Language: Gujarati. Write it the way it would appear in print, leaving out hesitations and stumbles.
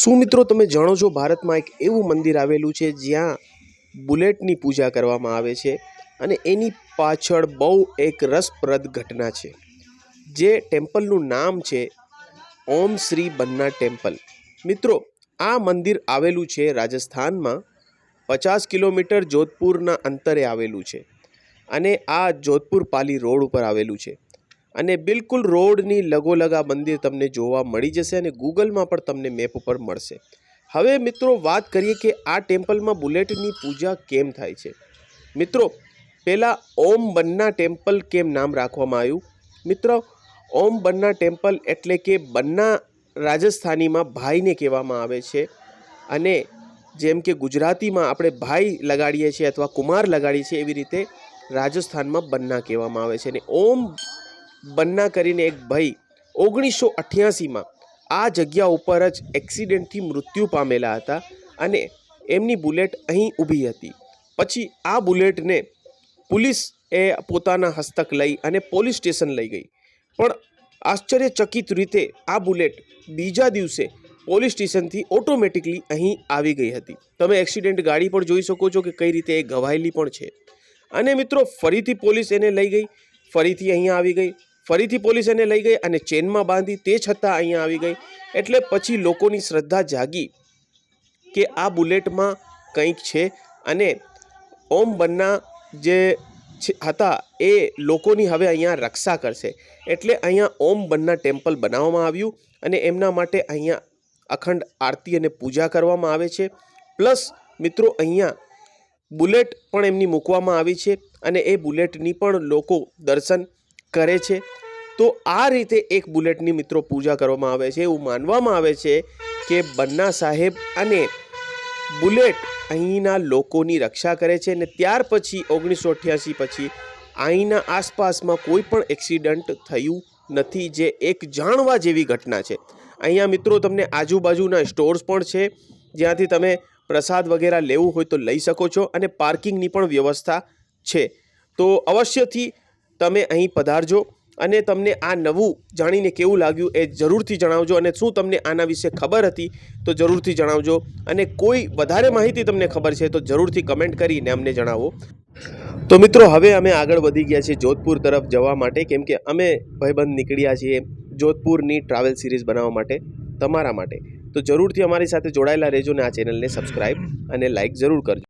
શું મિત્રો તમે જાણો છો ભારતમાં એક એવું મંદિર આવેલું છે જ્યાં બુલેટની પૂજા કરવામાં આવે છે અને એની પાછળ બહુ એક રસપ્રદ ઘટના છે। જે ટેમ્પલનું નામ છે ઓમ શ્રી બન્ના ટેમ્પલ। મિત્રો આ મંદિર આવેલું છે રાજસ્થાનમાં 50 કિલોમીટર જોધપુરના અંતરે આવેલું છે અને આ જોધપુર પાલી રોડ ઉપર આવેલું છે અને બિલકુલ રોડની લગોલગ આ મંદિર તમને જોવા મળી જશે અને ગૂગલમાં પણ તમને મેપ ઉપર મળશે। હવે મિત્રો વાત કરીએ કે આ ટેમ્પલમાં બુલેટની પૂજા કેમ થાય છે। મિત્રો પહેલાં ઓમ બન્ના ટેમ્પલ કેમ નામ રાખવામાં આવ્યું। મિત્રો ઓમ બન્ના ટેમ્પલ એટલે કે બન્ના રાજસ્થાનીમાં ભાઈને કહેવામાં આવે છે અને જેમ કે ગુજરાતીમાં આપણે ભાઈ લગાડીએ છીએ અથવા કુમાર લગાડીએ છીએ એવી રીતે રાજસ્થાનમાં બન્ના કહેવામાં આવે છે અને ઓમ બન્ના કરીને એક ભાઈ 1988માં આ જગ્યા ઉપર જ એક્સિડન્ટથી મૃત્યુ પામેલા હતા અને એમની બુલેટ અહીં ઊભી હતી। પછી આ બુલેટને પોલીસે પોતાના હસ્તક લઈ અને પોલીસ સ્ટેશન લઈ ગઈ, પણ આશ્ચર્યચકિત રીતે આ બુલેટ બીજા દિવસે પોલીસ સ્ટેશનથી ઓટોમેટિકલી અહીં આવી ગઈ હતી। તમે એક્સિડન્ટ ગાડી પણ જોઈ શકો છો કે કઈ રીતે એ ઘવાયેલી પણ છે અને મિત્રો ફરીથી પોલીસ એને લઈ ગઈ, ફરીથી અહીંયા આવી ગઈ, ફરીથી પોલીસ એને લઈ ગઈ અને ચેનમાં બાંધી, તે છતાં અહીંયા આવી ગઈ। એટલે પછી લોકોની શ્રદ્ધા જાગી કે આ બુલેટમાં કંઈક છે અને ઓમ બન્ના જે હતા એ લોકોની હવે અહીંયા રક્ષા કરશે, એટલે અહીંયા ઓમ બન્ના ટેમ્પલ બનાવવામાં આવ્યું અને એમના માટે અહીંયા અખંડ આરતી અને પૂજા કરવામાં આવે છે। પ્લસ મિત્રો અહીંયા બુલેટ પણ એમની મૂકવામાં આવી છે અને એ બુલેટની પણ લોકો દર્શન કરે છે। તો આ રીતે એક બુલેટની મિત્રો પૂજા કરવામાં આવે છે। એવું માનવામાં આવે છે કે બન્ના સાહેબ અને બુલેટ અહીંના લોકોની રક્ષા કરે છે અને ત્યાર પછી 1988 પછી અહીંના આસપાસમાં કોઈ પણ એક્સિડન્ટ થયું નથી, જે એક જાણવા જેવી ઘટના છે। અહીંયા મિત્રો તમને આજુબાજુના સ્ટોર્સ પણ છે જ્યાંથી તમે પ્રસાદ વગેરે લેવું હોય તો લઈ શકો છો અને પાર્કિંગની પણ વ્યવસ્થા છે। તો અવશ્યથી તમે અહીં પધારજો અને તમને આ નવું જાણીને કેવું લાગ્યું એ જરૂરથી જણાવજો અને શું તમને આના વિશે ખબર હતી તો જરૂરથી જણાવજો અને કોઈ વધારે માહિતી તમને ખબર છે તો જરૂરથી કમેન્ટ કરીને અમને જણાવો। તો મિત્રો હવે અમે આગળ વધી ગયા છીએ જોધપુર તરફ જવા માટે, કેમ કે અમે ભાઈબંધ નીકળ્યા છીએ જોધપુરની ટ્રાવેલ સિરીઝ બનાવવા માટે તમારા માટે। તો જરૂરથી અમારી સાથે જોડાયેલા રહેજો અને આ ચેનલને સબસ્ક્રાઈબ અને લાઈક જરૂર કરજો।